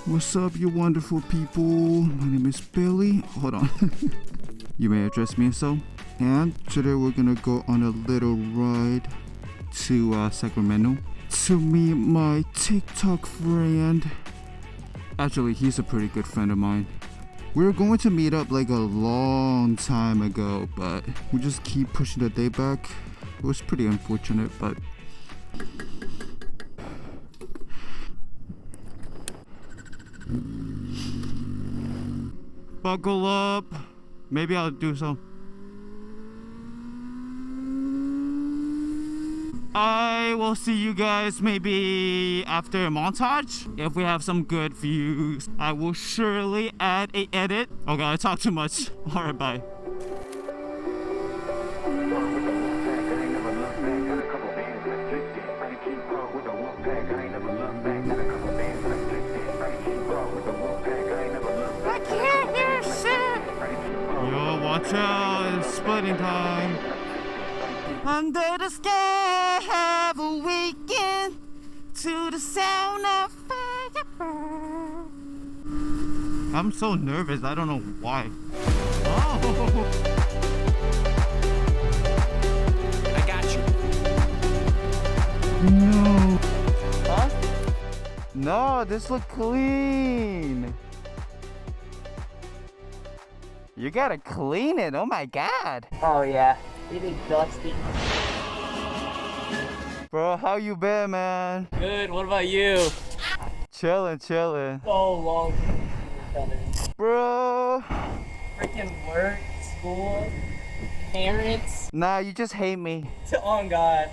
What's up, you wonderful people? My name is Billy. Hold on. You may address me as so. And today we're gonna go on a little ride to Sacramento to meet my TikTok friend. Actually, he's a pretty good friend of mine. We were going to meet up like a long time ago, but we just keep pushing the day back. It was pretty unfortunate, but buckle up. Maybe I'll do so. I will see you guys maybe after a montage. If we have some good views, I will surely add a edit. Okay, I talk too much. Alright, bye. I can't hear shit. Yo, watch out, it's splitting time. Under the sky, have a weekend to the sound of fire burn. I'm so nervous, I don't know why. Oh. I got you. No. Huh? No, this look clean. You gotta clean it, oh my god. Oh yeah, it is dusty. Bro, how you been, man? Good, what about you? Chillin'. So long. Bro. Freaking work, school, parents. Nah, you just hate me. Oh God.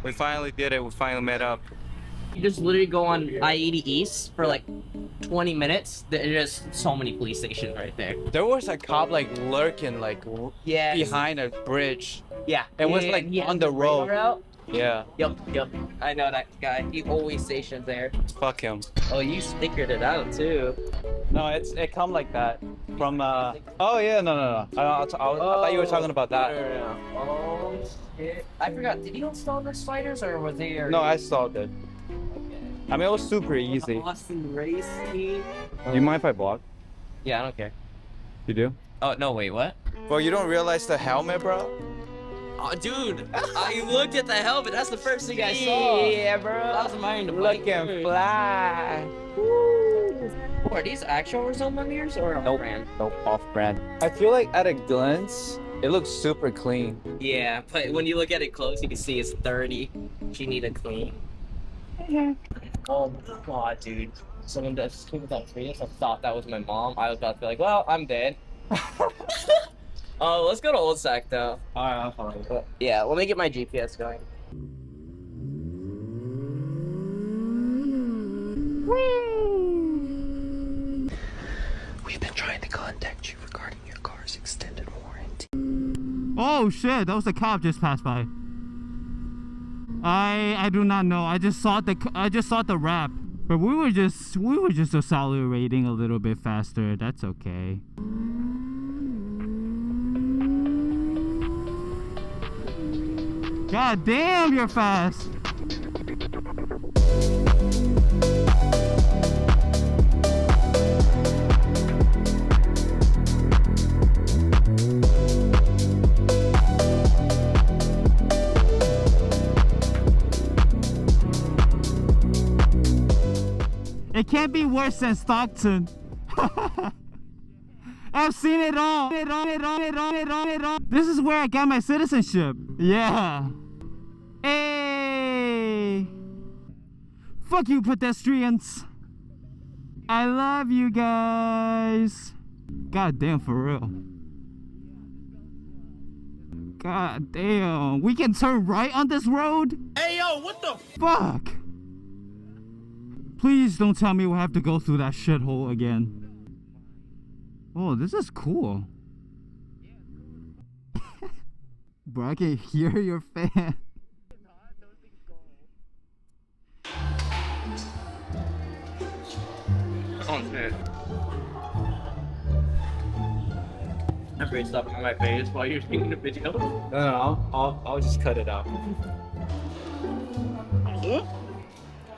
We finally did it. We finally met up. You just literally go on I-80 East for like 20 minutes. There's just so many police stations right there. There was a cop like lurking like Yeah. behind a bridge. Yeah. It was like on the road. Route. Yeah. Yep. I know that guy. He always stations there. Fuck him. Oh, you stickered it out too. No, it come like that from. Oh yeah, no. I thought you were talking about that. Oh shit. I forgot. Did you install the sliders or was they? No, I solved it. I mean, it was super easy. Austin race team. Do you mind if I block? Yeah, I don't care. You do? Oh no, wait, what? Bro, you don't realize the helmet, bro? Oh, dude, I looked at the helmet. That's the first thing I saw. Yeah, bro. I was admiring the bike. Looking fly. Woo. Oh, are these actual Rizoma mirrors or off-brand? Nope, off-brand. I feel like at a glance, it looks super clean. Yeah, but when you look at it close, you can see it's 30. You need a clean. Oh my god, dude. Someone just came with that face. I thought that was my mom. I was about to be like, well, I'm dead. Let's go to Old Sac though. Alright, I'll follow you. Yeah, let me get my GPS going. We've been trying to contact you regarding your car's extended warranty. Oh shit, that was a cop just passed by. I do not know. I just saw the rap. But we were just accelerating a little bit faster. That's okay. God damn, you're fast. It can't be worse than Stockton. I've seen it all. This is where I got my citizenship. Yeah. Hey. Fuck you, pedestrians. I love you guys. God damn, for real. God damn. We can turn right on this road? Hey, yo, what the Fuck. Please don't tell me we'll have to go through that shithole again. Oh, this is cool. Bro, I can hear your fan. Oh shit. I'm great stuff on my face while you're taking the video. No, I'll just cut it out.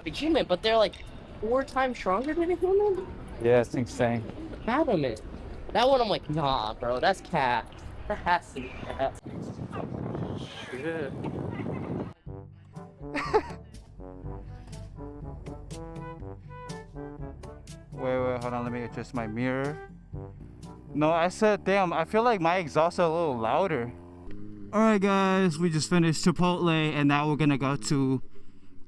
Achievement, but they're like 4 times stronger than a human? Yeah, it's insane. Fathom it. That one I'm like, nah, bro, that's cat. That has to be cat. Shit. Wait, hold on, let me adjust my mirror. No, I said, damn, I feel like my exhaust are a little louder. Alright guys, we just finished Chipotle and now we're gonna go to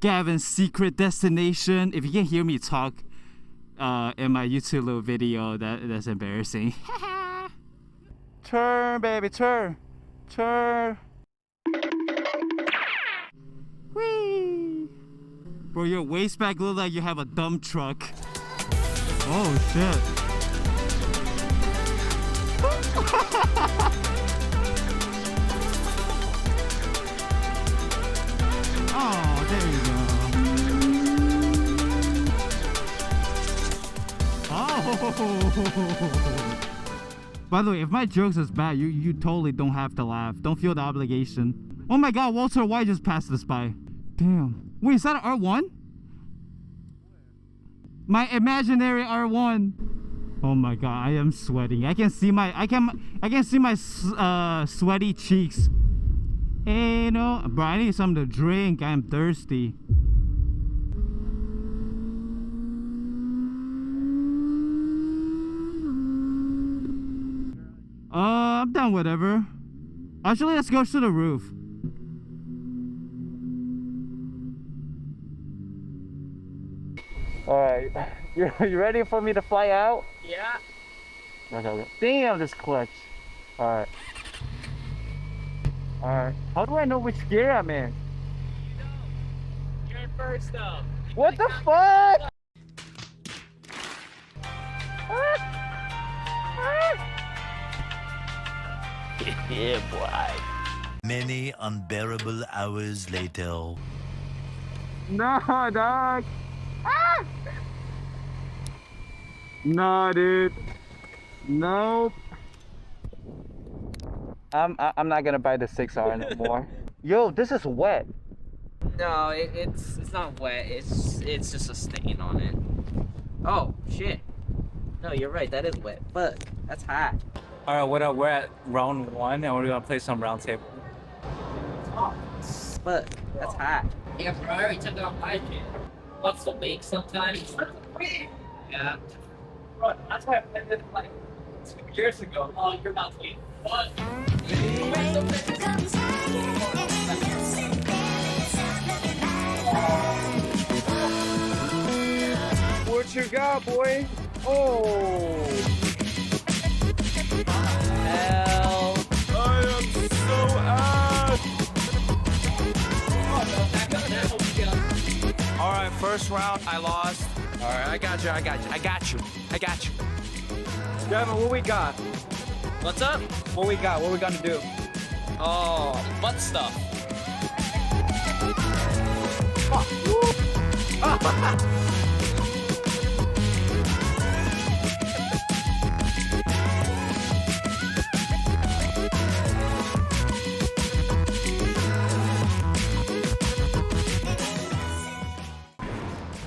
Gavin's secret destination. If you can hear me talk in my YouTube little video, that's embarrassing. Turn, baby, turn. Turn. Whee! Bro, your waist bag looks like you have a dump truck. Oh shit. Oh, there you go. Oh. By the way, if my jokes is bad, you totally don't have to laugh. Don't feel the obligation. Oh my god, Walter White just passed us by. Damn. Wait, is that an R1? My imaginary R1. Oh my god, I am sweating. I can see my sweaty cheeks. Hey, no, bro, I need something to drink. I'm thirsty. I'm done, whatever. Actually, let's go to the roof. Alright, you ready for me to fly out? Yeah. Okay. Damn, this clutch. Alright. Alright. How do I know which gear I'm in? You're in first though. What the fuck? Yeah, boy. Many unbearable hours later. No, dog. Ah! No, dude. Nope. I'm not gonna buy the 6R no more. Yo, this is wet. No, it's not wet. It's just a stain on it. Oh shit. No, you're right. That is wet. Fuck. That's hot. Alright, we're at round 1 and we're gonna play some round table. Fuck. That's hot. Yeah, bro. I already took it off my shit. What's the bake sometimes? Yeah. Bro, that's why I played it like 2 years ago. Oh, you're about to eat. What? What you got, boy? Oh! Hell. I am so ass! Alright, first round, I lost. Alright, I got you. Gavin, what we got? What's up? What we gonna do? Oh, butt stuff.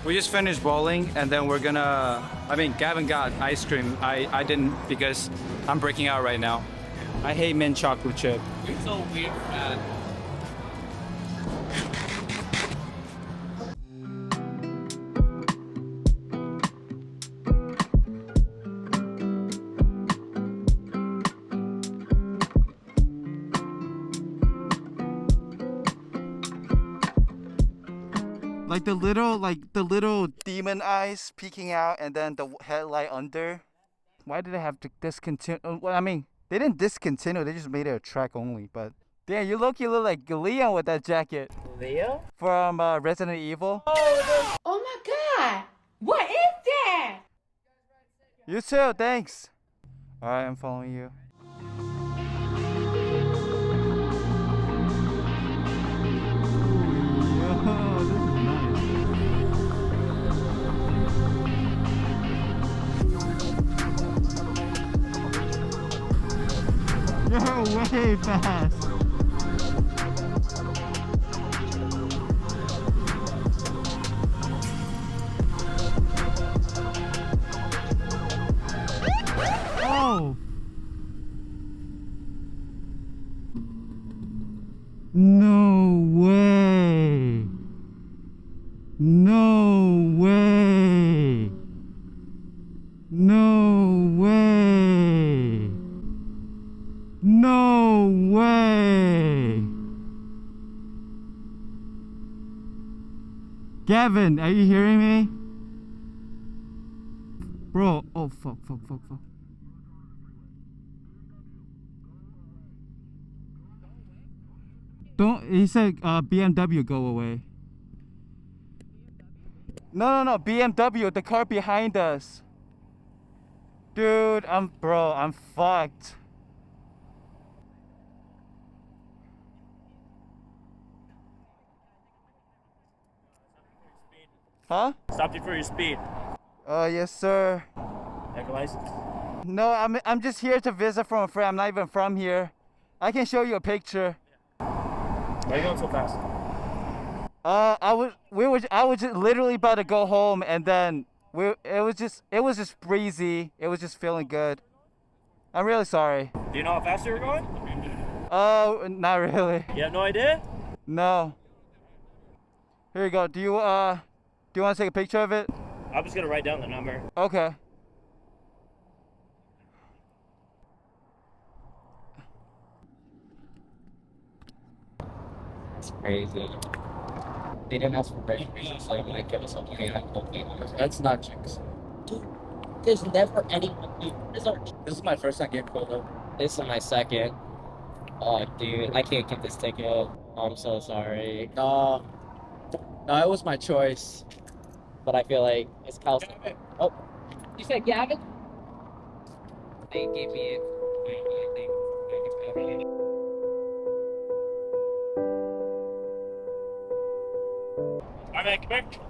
We just finished bowling and then we're gonna, Gavin got ice cream. I didn't because I'm breaking out right now. I hate mint chocolate chip. You're so weird, man. Like the little demon eyes peeking out and then the headlight under. Why did they have to discontinue? Well, I mean, they didn't discontinue, they just made it a track only, but damn, you look like Leon with that jacket. Leo? From Resident Evil. Oh my god! What is that? You too, thanks. Alright, I'm following you. You're way fast. Gavin, are you hearing me? Bro, oh fuck. Don't, he said BMW go away. No, BMW, the car behind us. Dude, I'm fucked. Huh? Stopped you for your speed. Yes, sir. Have your license? No, I'm just here to visit from a friend. I'm not even from here. I can show you a picture. Why are you going so fast? I was just literally about to go home, and then it was just breezy. It was just feeling good. I'm really sorry. Do you know how fast you were going? Not really. You have no idea? No. Here you go. Do you want to take a picture of it? I'm just gonna write down the number. Okay. It's crazy. They didn't ask for registrations, so I'm like, give us something. That's not chicks. Dude, there's never anyone new. This is my first time getting pulled over. This is my second. Oh, dude, I can't get this ticket. Oh, I'm so sorry. No, it was my choice. But I feel like it's Cal's. Oh, you said Gavin? They gave me it. Alright, man, come here.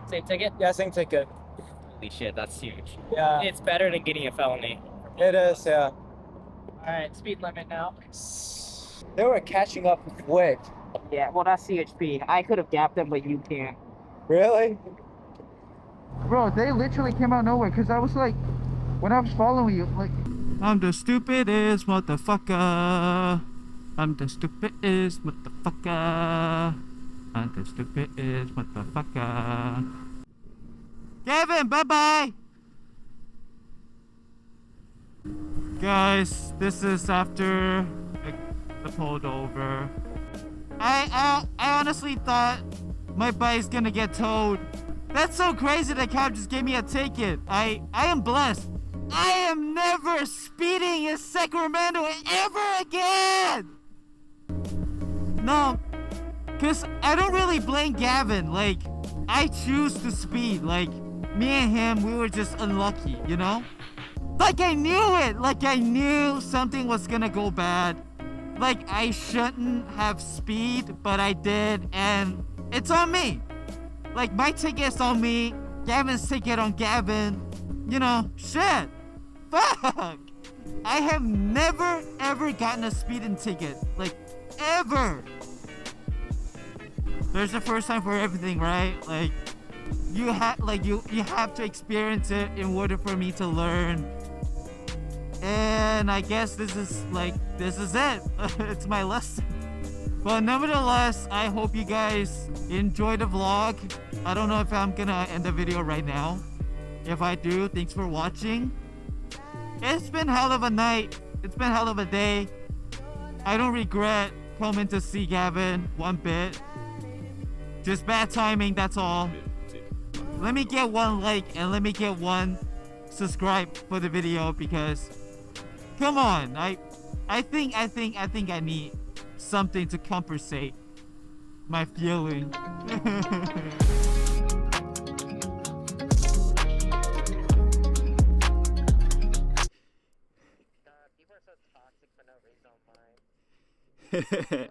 Same ticket? Yeah, same ticket. Holy shit, that's huge. Yeah, It's better than getting a felony. it is. Yeah, Alright, speed limit now. they were catching up quick. Yeah, well, that's CHP. I could have gapped them, but you can't. Really? Bro, they literally came out of nowhere because I was like, when I was following you, like, I'm the stupidest motherfucker. I'm the stupidest motherfucker. I'm the stupidest motherfucker. Gavin, bye-bye. Guys, this is after the pulled over. I honestly thought my bike's gonna get towed. That's so crazy the cop just gave me a ticket. I am blessed. I am never speeding in Sacramento ever again. No, because I don't really blame Gavin. Like, I choose to speed. Like, me and him, we were just unlucky, you know? Like, I knew it. Like, I knew something was gonna go bad. Like, I shouldn't have speed, but I did, and it's on me. Like, my ticket's on me, Gavin's ticket on Gavin. You know, shit. Fuck. I have never, ever gotten a speeding ticket. Like, ever. There's a first time for everything, right? Like, you have to experience it in order for me to learn. And I guess this is it. It's my lesson. But nevertheless, I hope you guys enjoy the vlog. I don't know if I'm gonna end the video right now. If I do, thanks for watching. It's been hell of a night. It's been hell of a day. I don't regret coming to see Gavin one bit. Just bad timing, that's all. Let me get one like and let me get one subscribe for the video, because come on, I think I need something to compensate my feeling. People are so toxic for no reason on mine.